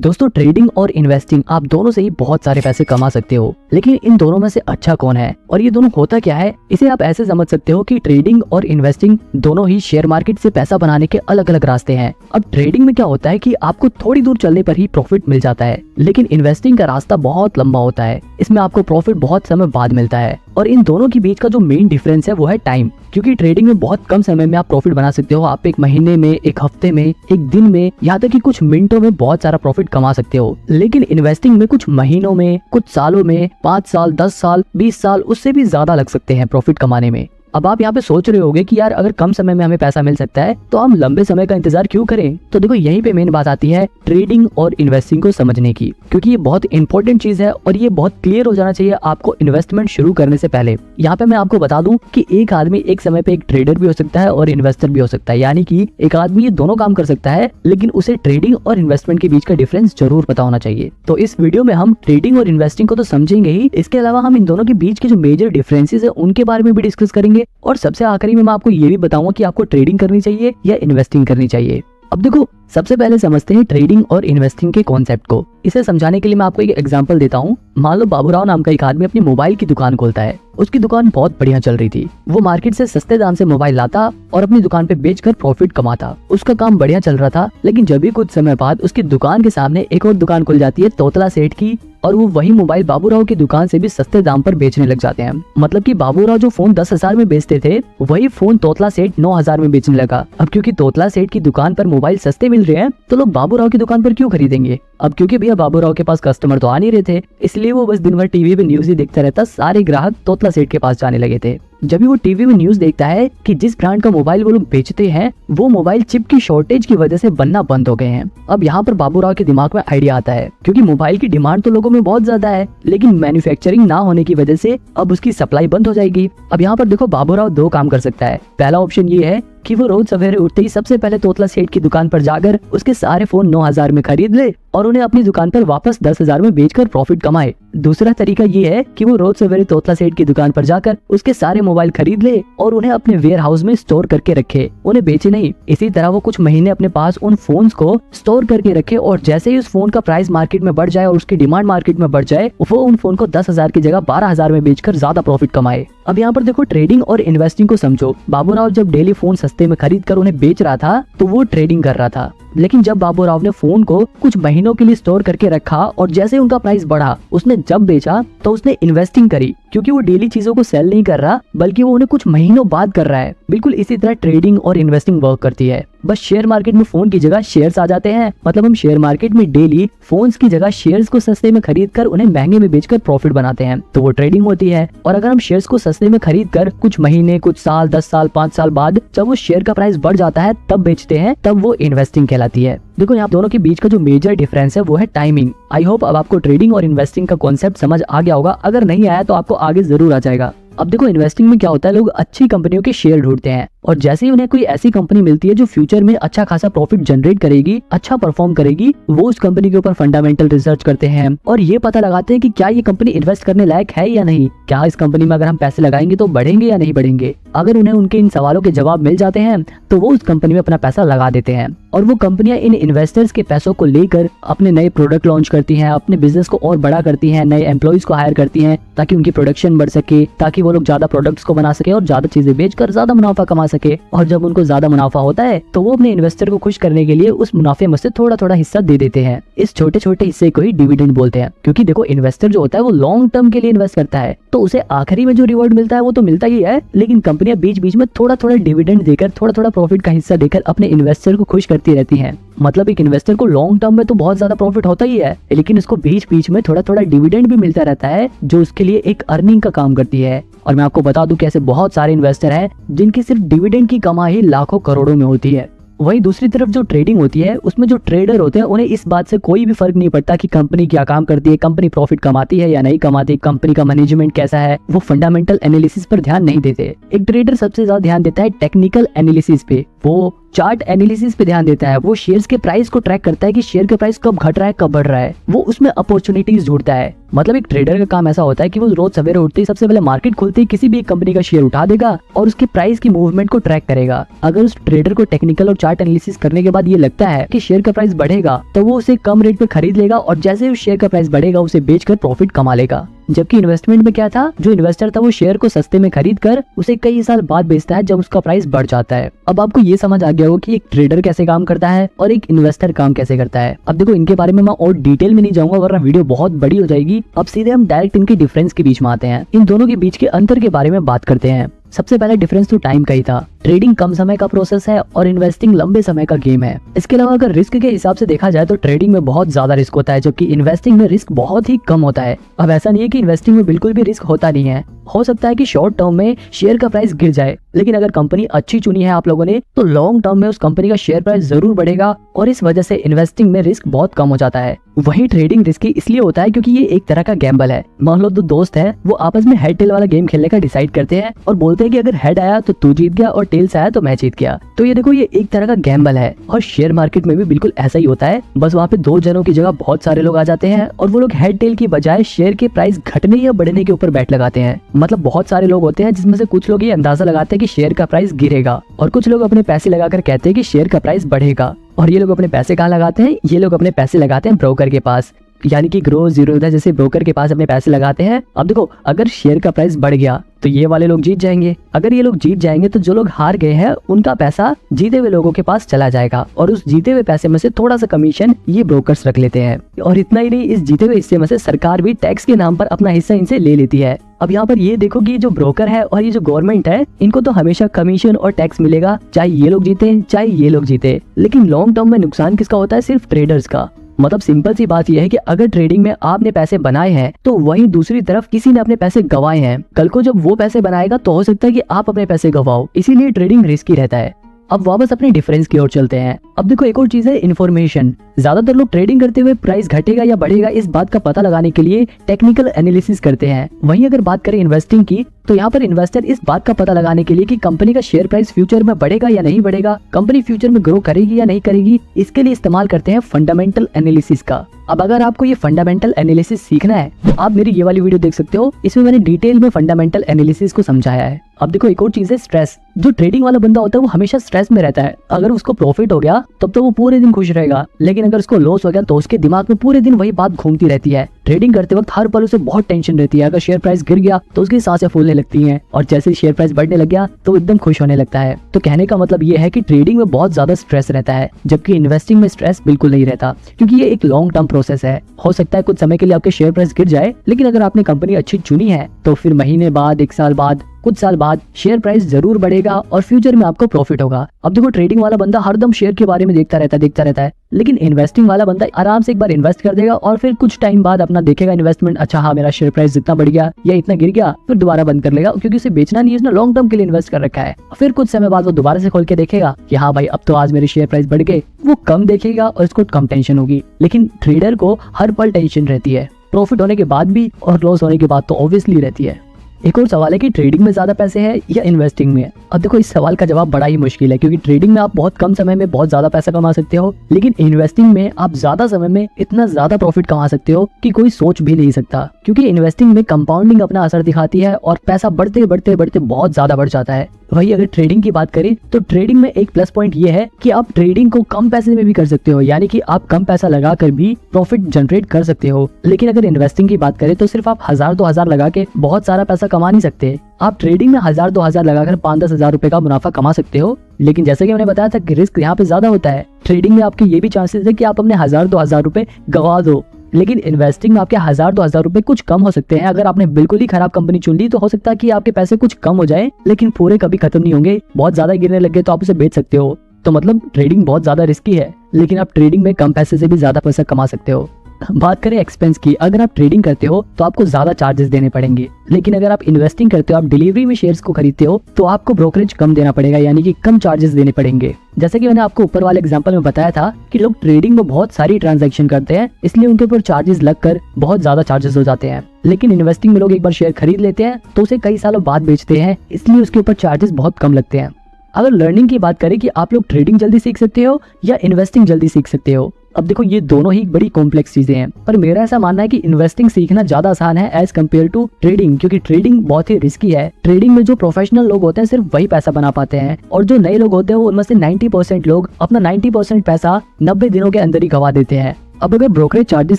दोस्तों ट्रेडिंग और इन्वेस्टिंग आप दोनों से ही बहुत सारे पैसे कमा सकते हो, लेकिन इन दोनों में से अच्छा कौन है और ये दोनों होता क्या है, इसे आप ऐसे समझ सकते हो कि ट्रेडिंग और इन्वेस्टिंग दोनों ही शेयर मार्केट से पैसा बनाने के अलग अलग रास्ते हैं। अब ट्रेडिंग में क्या होता है कि आपको थोड़ी दूर चलने पर ही प्रॉफिट मिल जाता है, लेकिन इन्वेस्टिंग का रास्ता बहुत लंबा होता है, इसमें आपको प्रॉफिट बहुत समय बाद मिलता है। और इन दोनों के बीच का जो मेन डिफरेंस है वो है टाइम, क्योंकि ट्रेडिंग में बहुत कम समय में आप प्रॉफिट बना सकते हो। आप एक महीने में, एक हफ्ते में, एक दिन में, यहाँ तक कि कुछ मिनटों में बहुत सारा प्रॉफिट कमा सकते हो। लेकिन इन्वेस्टिंग में कुछ महीनों में, कुछ सालों में, 5 साल, 10 साल, 20 साल, उससे भी ज्यादा लग सकते हैं प्रॉफिट कमाने में। अब आप यहाँ पे सोच रहे होंगे कि यार अगर कम समय में हमें पैसा मिल सकता है तो हम लंबे समय का इंतजार क्यों करें। तो देखो यहीं पे मेन बात आती है ट्रेडिंग और इन्वेस्टिंग को समझने की, क्योंकि ये बहुत इंपॉर्टेंट चीज है और ये बहुत क्लियर हो जाना चाहिए आपको इन्वेस्टमेंट शुरू करने से पहले। यहाँ पे मैं आपको बता दूं कि एक आदमी एक समय पे एक ट्रेडर भी हो सकता है और इन्वेस्टर भी हो सकता है, यानी कि एक आदमी ये दोनों काम कर सकता है, लेकिन उसे ट्रेडिंग और इन्वेस्टमेंट के बीच का डिफरेंस जरूर पता होना चाहिए। तो इस वीडियो में हम ट्रेडिंग और इन्वेस्टिंग को तो समझेंगे ही, इसके अलावा हम इन दोनों के बीच के जो मेजर डिफरेंसेस है उनके बारे में भी डिस्कस करेंगे, और सबसे आखिरी में मैं आपको ये भी बताऊंगा कि आपको ट्रेडिंग करनी चाहिए या इन्वेस्टिंग करनी चाहिए। अब देखो सबसे पहले समझते हैं ट्रेडिंग और इन्वेस्टिंग के कॉन्सेप्ट को। इसे समझाने के लिए मैं आपको एक एग्जांपल देता हूँ। मान लो बाबूराव नाम का एक आदमी अपनी मोबाइल की दुकान खोलता है। उसकी दुकान बहुत बढ़िया चल रही थी, वो मार्केट से सस्ते दाम से मोबाइल लाता और अपनी दुकान पे बेचकर प्रॉफिट कमाता। उसका काम बढ़िया चल रहा था, लेकिन जब भी कुछ समय बाद उसकी दुकान के सामने एक और दुकान खुल जाती है तोतला सेठ की, और वो वही मोबाइल बाबूराव की दुकान से भी सस्ते दाम पर बेचने लग जाते हैं। मतलब कि बाबूराव जो फोन 10,000 में बेचते थे, वही फोन तोतला सेठ 9,000 में बेचने लगा। अब क्योंकि तोतला सेठ की दुकान पर मोबाइल सस्ते मिल रहे हैं तो लोग बाबूराव की दुकान पर क्यों खरीदेंगे। अब क्योंकि भैया बाबूराव के पास कस्टमर तो आ नहीं रहे थे, इसलिए वो बस दिन भर टीवी पे न्यूज ही देखता रहता। सारे ग्राहक तोतला सेठ के पास जाने लगे थे। जब भी वो टीवी में न्यूज देखता है कि जिस ब्रांड का मोबाइल वो लोग बेचते हैं वो मोबाइल चिप की शॉर्टेज की वजह से बनना बंद हो गए हैं। अब यहाँ पर बाबूराव के दिमाग में आइडिया आता है, क्योंकि मोबाइल की डिमांड तो लोगों में बहुत ज्यादा है, लेकिन मैन्युफैक्चरिंग ना होने की वजह से अब उसकी सप्लाई बंद हो जाएगी। अब यहाँ पर देखो बाबूराव दो काम कर सकता है। पहला ऑप्शन ये है कि वो रोज सवेरे उठते ही सबसे पहले तोतला सेठ की दुकान पर जाकर उसके सारे फोन 9,000 में खरीद ले और उन्हें अपनी दुकान पर वापस 10,000 में बेचकर प्रॉफिट कमाए। दूसरा तरीका ये है कि वो रोज सवेरे तोतला सेठ की दुकान पर जाकर उसके सारे मोबाइल खरीद ले और उन्हें अपने वेयर हाउस में स्टोर करके रखे, उन्हें बेचे नहीं। इसी तरह वो कुछ महीने अपने पास उन फोन्स को स्टोर करके रखे, और जैसे ही उस फोन का प्राइस मार्केट में बढ़ जाए और उसकी डिमांड मार्केट में बढ़ जाए, वो उन फोन को 10,000 की जगह 12,000 में बेचकर ज्यादा प्रॉफिट कमाए। अब यहाँ पर देखो ट्रेडिंग और इन्वेस्टिंग को समझो। बाबूराव जब डेली फोन सस्ते में खरीद कर उन्हें बेच रहा था तो वो ट्रेडिंग कर रहा था, लेकिन जब बाबूराव ने फोन को कुछ महीनों के लिए स्टोर करके रखा और जैसे उनका प्राइस बढ़ा उसने जब बेचा तो उसने इन्वेस्टिंग करी, क्योंकि वो डेली चीजों को सेल नहीं कर रहा बल्कि वो उन्हें कुछ महीनों बाद कर रहा है। बिल्कुल इसी तरह ट्रेडिंग और इन्वेस्टिंग वर्क करती है, बस शेयर मार्केट में फोन की जगह शेयर्स आ जाते हैं। मतलब हम शेयर मार्केट में डेली फोन्स की जगह शेयर्स को सस्ते में खरीद कर उन्हें महंगे में बेचकर प्रॉफिट बनाते हैं, तो वो ट्रेडिंग होती है। और अगर हम शेयर्स को सस्ते में खरीद कर कुछ महीने, कुछ साल, 10 साल, 5 साल बाद जब वो शेयर का प्राइस बढ़ जाता है तब बेचते हैं, तब वो इन्वेस्टिंग कहलाती है। देखो यहाँ दोनों के बीच का जो मेजर डिफरेंस है वो है टाइमिंग। आई होप अब आपको ट्रेडिंग और इन्वेस्टिंग का कॉन्सेप्ट समझ आ गया होगा, अगर नहीं आया तो आपको आगे जरूर आ जाएगा। अब देखो इन्वेस्टिंग में क्या होता है, लोग अच्छी कंपनियों के शेयर ढूंढते हैं और जैसे ही उन्हें कोई ऐसी कंपनी मिलती है जो फ्यूचर में अच्छा खासा प्रॉफिट जनरेट करेगी, अच्छा परफॉर्म करेगी, वो उस कंपनी के ऊपर फंडामेंटल रिसर्च करते हैं और ये पता लगाते हैं कि क्या ये कंपनी इन्वेस्ट करने लायक है या नहीं, क्या इस कंपनी में अगर हम पैसे लगाएंगे तो बढ़ेंगे या नहीं बढ़ेंगे। अगर उन्हें उनके इन सवालों के जवाब मिल जाते हैं तो वो उस कंपनी में अपना पैसा लगा देते हैं, और वो कंपनियां इन इन्वेस्टर्स के पैसों को लेकर अपने नए प्रोडक्ट लॉन्च करती हैं, अपने बिजनेस को और बड़ा करती हैं, नए एम्प्लॉइज को हायर करती हैं ताकि उनकी प्रोडक्शन बढ़ सके, ताकि वो लोग ज्यादा प्रोडक्ट्स को बना सके और ज्यादा चीजें बेचकर ज्यादा मुनाफा कमा सके। और जब उनको ज्यादा मुनाफा होता है तो वो अपने इन्वेस्टर को खुश करने के लिए उस मुनाफे में से थोड़ा थोड़ा हिस्सा दे देते हैं। इस छोटे छोटे हिस्से को ही डिविडेंड बोलते हैं, क्योंकि देखो इन्वेस्टर जो होता है वो लॉन्ग टर्म के लिए इन्वेस्ट करता है, तो उसे आखिरी में जो रिवॉर्ड मिलता है वो तो मिलता ही है, लेकिन कंपनियां बीच बीच में थोड़ा थोड़ा डिविडेंड देकर, थोड़ा थोड़ा प्रॉफिट का हिस्सा देकर अपने इन्वेस्टर को खुश करती रहती है। मतलब एक इन्वेस्टर को लॉन्ग टर्म में तो बहुत ज्यादा प्रॉफिट होता ही है, लेकिन उसको बीच बीच में थोड़ा थोड़ा डिविडेंड भी मिलता रहता है, जो उसके लिए एक अर्निंग का काम करती है। और मैं आपको बता दूं कि ऐसे बहुत सारे इन्वेस्टर हैं जिनकी सिर्फ डिविडेंड की कमाई लाखों करोड़ों में होती है। वहीं दूसरी तरफ जो ट्रेडिंग होती है उसमें जो ट्रेडर होते हैं उन्हें इस बात से कोई भी फर्क नहीं पड़ता कि कंपनी क्या काम करती है, कंपनी प्रॉफिट कमाती है या नहीं कमाती, कंपनी का मैनेजमेंट कैसा है, वो फंडामेंटल एनालिसिस पर ध्यान नहीं देते। एक ट्रेडर सबसे ज्यादा ध्यान देता है टेक्निकल एनालिसिस पे। वो चार्ट एनालिसिस पे ध्यान देता है, वो शेयर्स के प्राइस को ट्रैक करता है कि शेयर का प्राइस कब घट रहा है कब बढ़ रहा है, वो उसमें अपॉर्चुनिटीज ढूंढता है। मतलब एक ट्रेडर का काम ऐसा होता है कि वो रोज सवेरे उठते ही सबसे पहले मार्केट खुलते ही किसी भी एक कंपनी का शेयर उठा देगा और उसके प्राइस की मूवमेंट को ट्रैक करेगा। अगर उस ट्रेडर को टेक्निकल और चार्ट एनालिसिस करने के बाद ये लगता है कि शेयर का प्राइस बढ़ेगा तो वो उसे कम रेट पे खरीद लेगा और जैसे ही उस शेयर का प्राइस बढ़ेगा उसे बेचकर प्रॉफिट कमा लेगा। जबकि इन्वेस्टमेंट में क्या था, जो इन्वेस्टर था वो शेयर को सस्ते में खरीद कर उसे कई साल बाद बेचता है जब उसका प्राइस बढ़ जाता है। अब आपको ये समझ आ गया हो कि एक ट्रेडर कैसे काम करता है और एक इन्वेस्टर काम कैसे करता है। अब देखो इनके बारे में मैं और डिटेल में नहीं जाऊंगा वरना वीडियो बहुत बड़ी हो जाएगी। अब सीधे हम डायरेक्ट इनके डिफरेंस के बीच में आते हैं, इन दोनों के बीच के अंतर के बारे में बात करते हैं। सबसे पहला डिफरेंस तो टाइम का ही था। ट्रेडिंग कम समय का प्रोसेस है और इन्वेस्टिंग लंबे समय का गेम है। इसके अलावा अगर रिस्क के हिसाब से देखा जाए तो ट्रेडिंग में बहुत ज्यादा रिस्क होता है जबकि इन्वेस्टिंग में रिस्क बहुत ही कम होता है। अब ऐसा नहीं है कि इन्वेस्टिंग में बिल्कुल भी रिस्क होता नहीं है, हो सकता है कि शॉर्ट टर्म में शेयर का प्राइस गिर जाए, लेकिन अगर कंपनी अच्छी चुनी है आप लोगों ने तो लॉन्ग टर्म में उस कंपनी का शेयर प्राइस जरूर बढ़ेगा और इस वजह से इन्वेस्टिंग में रिस्क बहुत कम हो जाता है। वही ट्रेडिंग रिस्की इसलिए होता है क्योंकि ये एक तरह का गैम्बल है। मान लो दो दोस्त है, वो आपस में हेड टेल वाला गेम खेलने का डिसाइड करते हैं और बोलते हैं कि अगर हेड आया तो तू जीत गया और टेल्स आया तो मैं जीत गया। तो ये देखो ये एक तरह का गैम्बल है और शेयर मार्केट में भी बिल्कुल ऐसा ही होता है। बस वहाँ पे दो जनों की जगह बहुत सारे लोग आ जाते हैं और वो लोग हेड टेल की बजाय शेयर के प्राइस घटने या बढ़ने के ऊपर बैट लगाते हैं। मतलब बहुत सारे लोग होते हैं जिसमें से कुछ लोग ये अंदाजा लगाते हैं कि शेयर का प्राइस गिरेगा और कुछ लोग अपने पैसे लगाकर कहते हैं कि शेयर का प्राइस बढ़ेगा। और ये लोग अपने पैसे कहाँ लगाते हैं, ये लोग अपने पैसे लगाते हैं ब्रोकर के पास, यानी कि ग्रो जीरोधा जैसे ब्रोकर के पास अपने पैसे लगाते हैं। अब देखो अगर शेयर का प्राइस बढ़ गया तो ये वाले लोग जीत जाएंगे, अगर ये लोग जीत जाएंगे तो जो लोग हार गए हैं उनका पैसा जीते हुए लोगों के पास चला जाएगा और उस जीते हुए पैसे में से थोड़ा सा कमीशन ये ब्रोकर्स रख लेते हैं। और इतना ही नहीं, इस जीते हुए हिस्से में से सरकार भी टैक्स के नाम पर अपना हिस्सा इनसे ले लेती है। अब यहाँ पर ये देखो कि ये जो ब्रोकर है और ये जो गवर्नमेंट है इनको तो हमेशा कमीशन और टैक्स मिलेगा, चाहे ये लोग जीते चाहे ये लोग जीते। लेकिन लॉन्ग टर्म में नुकसान किसका होता है, सिर्फ ट्रेडर्स का। मतलब सिंपल सी बात यह है कि अगर ट्रेडिंग में आपने पैसे बनाए हैं तो वहीं दूसरी तरफ किसी ने अपने पैसे गंवाए हैं, कल को जब वो पैसे बनाएगा तो हो सकता है कि आप अपने पैसे गंवाओ, इसीलिए ट्रेडिंग रिस्की रहता है। अब वापस अपने डिफरेंस की ओर चलते हैं। अब देखो एक और चीज है इन्फॉर्मेशन। ज्यादातर लोग ट्रेडिंग करते हुए प्राइस घटेगा या बढ़ेगा इस बात का पता लगाने के लिए टेक्निकल एनालिसिस करते हैं। वहीं अगर बात करें इन्वेस्टिंग की तो यहाँ पर इन्वेस्टर इस बात का पता लगाने के लिए कि कंपनी का शेयर प्राइस फ्यूचर में बढ़ेगा या नहीं बढ़ेगा, कंपनी फ्यूचर में ग्रो करेगी या नहीं करेगी, इसके लिए इस्तेमाल करते हैं फंडामेंटल एनालिसिस का। अब अगर आपको ये फंडामेंटल एनालिसिस सीखना है तो आप मेरी ये वाली वीडियो देख सकते हो, इसमें मैंने डिटेल में फंडामेंटल एनालिसिस को समझाया है। अब देखो एक और चीज है स्ट्रेस। जो ट्रेडिंग वाला बंदा होता है वो हमेशा स्ट्रेस में रहता है। अगर उसको प्रॉफिट हो गया तब तो वो पूरे दिन खुश रहेगा, लेकिन अगर उसको लॉस हो गया तो उसके दिमाग में पूरे दिन वही बात घूमती रहती है। ट्रेडिंग करते वक्त हर पल उसे बहुत टेंशन रहती है। अगर शेयर प्राइस गिर गया तो उसकी सांसें फूलने लगती हैं और जैसे शेयर प्राइस बढ़ने लग गया तो एकदम खुश होने लगता है। तो कहने का मतलब ये है कि ट्रेडिंग में बहुत ज्यादा स्ट्रेस रहता है जबकि इन्वेस्टिंग में स्ट्रेस बिल्कुल नहीं रहता, क्योंकि ये एक लॉन्ग टर्म प्रोसेस है। हो सकता है कुछ समय के लिए आपके शेयर प्राइस गिर जाए, लेकिन अगर आपने कंपनी अच्छी चुनी है तो फिर महीने बाद, एक साल बाद, कुछ साल बाद शेयर प्राइस जरूर बढ़ेगा और फ्यूचर में आपको प्रॉफिट होगा। अब देखो ट्रेडिंग वाला बंदा हरदम शेयर के बारे में देखता रहता है, लेकिन इन्वेस्टिंग वाला बंदा आराम से एक बार इन्वेस्ट कर देगा और फिर कुछ टाइम बाद अपना देखेगा इन्वेस्टमेंट, अच्छा हाँ मेरा शेयर प्राइस जितना बढ़ गया या इतना गिर गया, फिर दोबारा बंद कर लेगा, क्योंकि उसे बेचना नहीं है, उसने लॉन्ग टर्म के लिए इन्वेस्ट कर रखा है। फिर कुछ समय बाद वो दोबारा से खोल के देखेगा कि हाँ भाई अब तो आज मेरे शेयर प्राइस बढ़ गए, वो कम देखेगा और इसको कम टेंशन होगी। लेकिन ट्रेडर को हर पल टेंशन रहती है, प्रॉफिट होने के बाद भी और लॉस होने के बाद तो ऑब्वियसली रहती है। एक और सवाल है कि ट्रेडिंग में ज्यादा पैसे हैं या इन्वेस्टिंग में। अब देखो इस सवाल का जवाब बड़ा ही मुश्किल है, क्योंकि ट्रेडिंग में आप बहुत कम समय में बहुत ज्यादा पैसा कमा सकते हो, लेकिन इन्वेस्टिंग में आप ज्यादा समय में इतना ज्यादा प्रॉफिट कमा सकते हो कि कोई सोच भी नहीं सकता। क्योंकि इन्वेस्टिंग में कंपाउंडिंग अपना असर दिखाती है और पैसा बढ़ते बढ़ते बढ़ते बहुत ज्यादा बढ़ जाता है। वही अगर ट्रेडिंग की बात करें तो ट्रेडिंग में एक प्लस पॉइंट ये है कि आप ट्रेडिंग को कम पैसे में भी कर सकते हो, यानी कि आप कम पैसा लगाकर भी प्रॉफिट जनरेट कर सकते हो। लेकिन अगर इन्वेस्टिंग की बात करें तो सिर्फ आप 1000-2000 लगा के बहुत सारा पैसा कमा नहीं सकते। आप ट्रेडिंग में 1000-2000 लगाकर 5-10 हजार रुपए का मुनाफा कमा सकते हो, लेकिन जैसे कि मैंने बताया था कि रिस्क यहाँ पे ज्यादा होता है। ट्रेडिंग में आपके ये भी चांसेस है कि आप अपने 1000-2000 रुपए गवा दो, लेकिन इन्वेस्टिंग में आपके 1000-2000 रुपए कुछ कम हो सकते हैं। अगर आपने बिल्कुल ही खराब कंपनी चुन ली तो हो सकता है कि आपके पैसे कुछ कम हो जाए, लेकिन पूरे कभी खत्म नहीं होंगे। बहुत ज्यादा गिरने लग गए तो आप उसे बेच सकते हो। तो मतलब ट्रेडिंग बहुत ज्यादा रिस्की है, लेकिन आप ट्रेडिंग में कम पैसे से भी ज्यादा पैसा कमा सकते हो। बात करें एक्सपेंस की, अगर आप ट्रेडिंग करते हो तो आपको ज्यादा चार्जेस देने पड़ेंगे, लेकिन अगर आप इन्वेस्टिंग करते हो, आप डिलीवरी में शेयर्स को खरीदते हो तो आपको ब्रोकरेज कम देना पड़ेगा, यानी कि कम चार्जेस देने पड़ेंगे। जैसे कि मैंने आपको ऊपर वाले एग्जांपल में बताया था कि लोग ट्रेडिंग में बहुत सारी ट्रांजैक्शन करते हैं, इसलिए उनके ऊपर चार्जेस लगकर बहुत ज्यादा चार्जेस हो जाते हैं। लेकिन इन्वेस्टिंग में लोग एक बार शेयर खरीद लेते हैं तो उसे कई सालों बाद बेचते हैं, इसलिए उसके ऊपर चार्जेस बहुत कम लगते हैं। अगर लर्निंग की बात करें कि आप लोग ट्रेडिंग जल्दी सीख सकते हो या इन्वेस्टिंग जल्दी सीख सकते हो, अब देखो ये दोनों ही बड़ी कॉम्प्लेक्स चीजें हैं, पर मेरा ऐसा मानना है कि इन्वेस्टिंग सीखना ज्यादा आसान है एज कम्पेयर टू ट्रेडिंग, क्योंकि ट्रेडिंग बहुत ही रिस्की है। ट्रेडिंग में जो प्रोफेशनल लोग होते हैं सिर्फ वही पैसा बना पाते हैं, और जो नए लोग होते हैं वो उनमें से 90% लोग अपना 90% पैसा 90 दिनों के अंदर ही गवा देते हैं। अब अगर ब्रोकरेज चार्जेस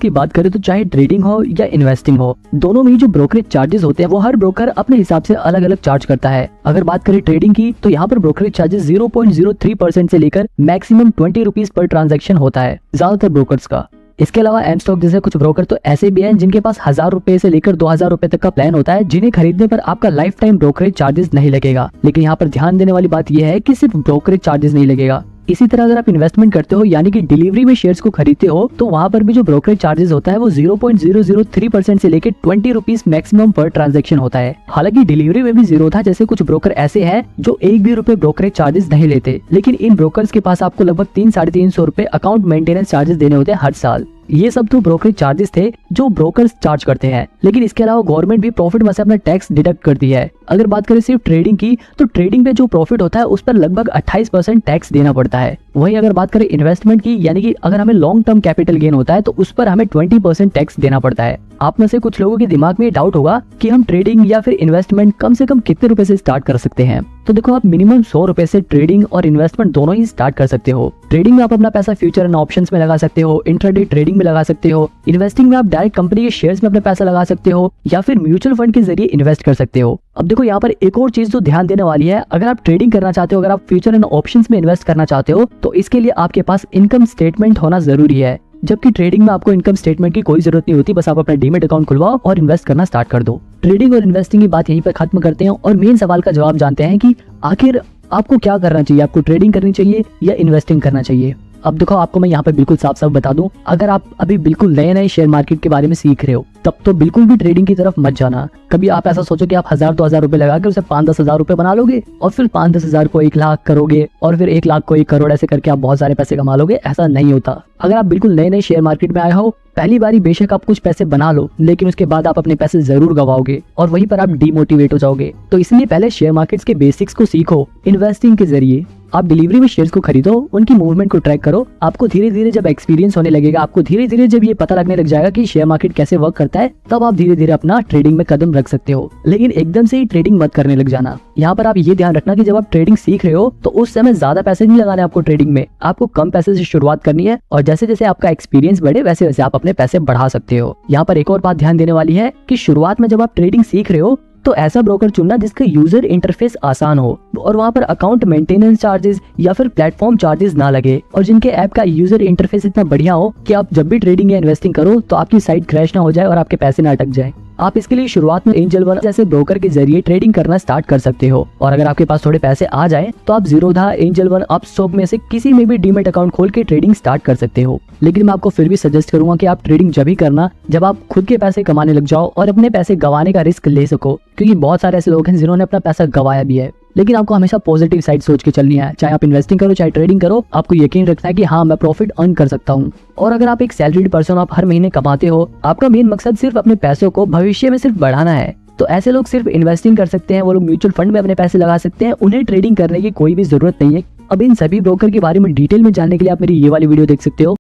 की बात करें तो चाहे ट्रेडिंग हो या इन्वेस्टिंग हो, दोनों में ही जो ब्रोकरेज चार्जेस होते हैं वो हर ब्रोकर अपने हिसाब से अलग अलग चार्ज करता है। अगर बात करें ट्रेडिंग की तो यहाँ पर ब्रोकरेज चार्जेस 0.03% से लेकर मैक्सिमम 20 रुपीज पर ट्रांजैक्शन होता है ज्यादातर ब्रोकर्स का। इसके अलावा एम स्टॉक जैसे कुछ ब्रोकर तो ऐसे भी हैं जिनके पास 1000 रुपए से लेकर 2000 रुपए तक का प्लान होता है, जिन्हें खरीदने पर आपका लाइफ टाइम ब्रोकरेज चार्जेस नहीं लगेगा। लेकिन यहाँ पर ध्यान देने वाली बात यह है कि सिर्फ ब्रोकरेज चार्जेस नहीं लगेगा। इसी तरह अगर आप इन्वेस्टमेंट करते हो यानी कि डिलीवरी में शेयर्स को खरीदते हो तो वहां पर भी जो ब्रोकरेज चार्जेस होता है वो 0.003% से लेकर 20 रुपीज मैक्सिमम पर ट्रांजैक्शन होता है। हालांकि डिलीवरी में भी जीरो था, जैसे कुछ ब्रोकर ऐसे हैं जो एक भी रुपए ब्रोकरेज चार्जेस नहीं लेते, लेकिन इन ब्रोकर्स के पास आपको लगभग 300-350 रुपए अकाउंट मेंटेनेंस चार्जेस देने होते हैं हर साल। ये सब तो ब्रोकरेज चार्जेस थे जो ब्रोकर्स चार्ज करते हैं, लेकिन इसके अलावा गवर्नमेंट भी प्रॉफिट में से अपना टैक्स डिडक्ट करती है। अगर बात करें सिर्फ ट्रेडिंग की तो ट्रेडिंग पे जो प्रॉफिट होता है उस पर लगभग 28% टैक्स देना पड़ता है। वहीं अगर बात करें इन्वेस्टमेंट की, यानी कि अगर हमें लॉन्ग टर्म कैपिटल गेन होता है तो उस पर हमें 20% टैक्स देना पड़ता है। आप में से कुछ लोगों के दिमाग में डाउट होगा कि हम ट्रेडिंग या फिर इन्वेस्टमेंट कम से कम कितने रुपए से स्टार्ट कर सकते हैं। तो देखो, आप मिनिमम 100 रुपए से ट्रेडिंग और इन्वेस्टमेंट दोनों ही स्टार्ट कर सकते हो। ट्रेडिंग में आप अपना पैसा फ्यूचर एंड ऑप्शंस में लगा सकते हो, इंट्राडे ट्रेडिंग में लगा सकते हो। इन्वेस्टिंग में आप डायरेक्ट कंपनी के शेयर्स में अपना पैसा लगा सकते हो या फिर म्यूचुअल फंड के जरिए इन्वेस्ट कर सकते हो। अब देखो, यहाँ पर एक और चीज जो ध्यान देने वाली है, अगर आप ट्रेडिंग करना चाहते हो, अगर आप फ्यूचर एंड ऑप्शंस में इन्वेस्ट करना चाहते हो तो इसके लिए आपके पास इनकम स्टेटमेंट होना जरूरी है, जबकि ट्रेडिंग में आपको इनकम स्टेटमेंट की कोई जरूरत नहीं होती। बस आप अपना डीमेट अकाउंट खुलवाओ और इन्वेस्ट करना स्टार्ट कर दो। ट्रेडिंग और इन्वेस्टिंग की बात यहीं पर खत्म करते हैं और मेन सवाल का जवाब जानते हैं कि आखिर आपको क्या करना चाहिए, आपको ट्रेडिंग करनी चाहिए या इन्वेस्टिंग करना चाहिए। अब देखो, आपको मैं यहाँ पे बिल्कुल साफ साफ बता दूं, अगर आप अभी बिल्कुल नए नए शेयर मार्केट के बारे में सीख रहे हो तब तो बिल्कुल भी ट्रेडिंग की तरफ मत जाना। कभी आप ऐसा सोचो कि आप 1000-2000 रुपए लगा के उसे 5-10 हजार रुपए बना लोगे और फिर 5-10 हजार को 1 लाख करोगे और फिर 1 लाख को 1 करोड़, ऐसे करके आप बहुत सारे पैसे कमा लोगे। ऐसा नहीं होता। अगर आप बिल्कुल नए नए शेयर मार्केट में आए हो, पहली बारी बेशक आप कुछ पैसे बना लो, लेकिन उसके बाद आप अपने पैसे जरूर गवाओगे और वहीं पर आप डीमोटिवेट हो जाओगे। तो इसलिए पहले शेयर मार्केट्स के बेसिक्स को सीखो। इन्वेस्टिंग के जरिए आप डिलीवरी में शेयर्स को खरीदो, उनकी मूवमेंट को ट्रैक करो। आपको धीरे धीरे जब एक्सपीरियंस होने लगेगा, आपको धीरे धीरे जब ये पता लगने लग जाएगा कि शेयर मार्केट कैसे वर्क करता है, तब आप धीरे धीरे अपना ट्रेडिंग में कदम रख सकते हो। लेकिन एकदम से ही ट्रेडिंग मत करने लग जाना। यहाँ पर आप ये ध्यान रखना कि जब आप ट्रेडिंग सीख रहे हो तो उस समय ज्यादा पैसे नहीं लगाने आपको ट्रेडिंग में, आपको कम पैसे से शुरुआत करनी है और जैसे जैसे आपका एक्सपीरियंस बढ़े वैसे वैसे आप अपने पैसे बढ़ा सकते हो। यहाँ पर एक और बात ध्यान देने वाली है कि शुरुआत में जब आप ट्रेडिंग सीख रहे हो तो ऐसा ब्रोकर चुनना जिसका यूजर इंटरफेस आसान हो और वहाँ पर अकाउंट मेंटेनेंस चार्जेस या फिर प्लेटफॉर्म चार्जेस ना लगे, और जिनके ऐप का यूजर इंटरफेस इतना बढ़िया हो कि आप जब भी ट्रेडिंग या इन्वेस्टिंग करो तो आपकी साइट क्रैश ना हो जाए और आपके पैसे ना अटक जाए। आप इसके लिए शुरुआत में एंजल वन जैसे ब्रोकर के जरिए ट्रेडिंग करना स्टार्ट कर सकते हो, और अगर आपके पास थोड़े पैसे आ जाए तो आप जीरोधा, एंजल वन, अपस्टॉक में से किसी में भी डीमेट अकाउंट खोल के ट्रेडिंग स्टार्ट कर सकते हो। लेकिन मैं आपको फिर भी सजेस्ट करूंगा कि आप ट्रेडिंग जब ही करना जब आप खुद के पैसे कमाने लग जाओ और अपने पैसे गंवाने का रिस्क ले सको, क्योंकि बहुत सारे ऐसे लोग हैं जिन्होंने अपना पैसा गंवाया भी है। लेकिन आपको हमेशा पॉजिटिव साइड सोच के चलनी है। चाहे आप इन्वेस्टिंग करो चाहे ट्रेडिंग करो, आपको यकीन रखना है कि हाँ, मैं प्रॉफिट अर्न कर सकता हूँ। और अगर आप एक सैलरीड पर्सन, आप हर महीने कमाते हो, आपका मेन मकसद सिर्फ अपने पैसों को भविष्य में सिर्फ बढ़ाना है, तो ऐसे लोग सिर्फ इन्वेस्टिंग कर सकते हैं। वो लोग म्यूचुअल फंड में अपने पैसे लगा सकते हैं, उन्हें ट्रेडिंग करने की कोई भी जरूरत नहीं है। अब इन सभी ब्रोकर के बारे में डिटेल में जानने के लिए आप मेरी ये वाली वीडियो देख सकते हो।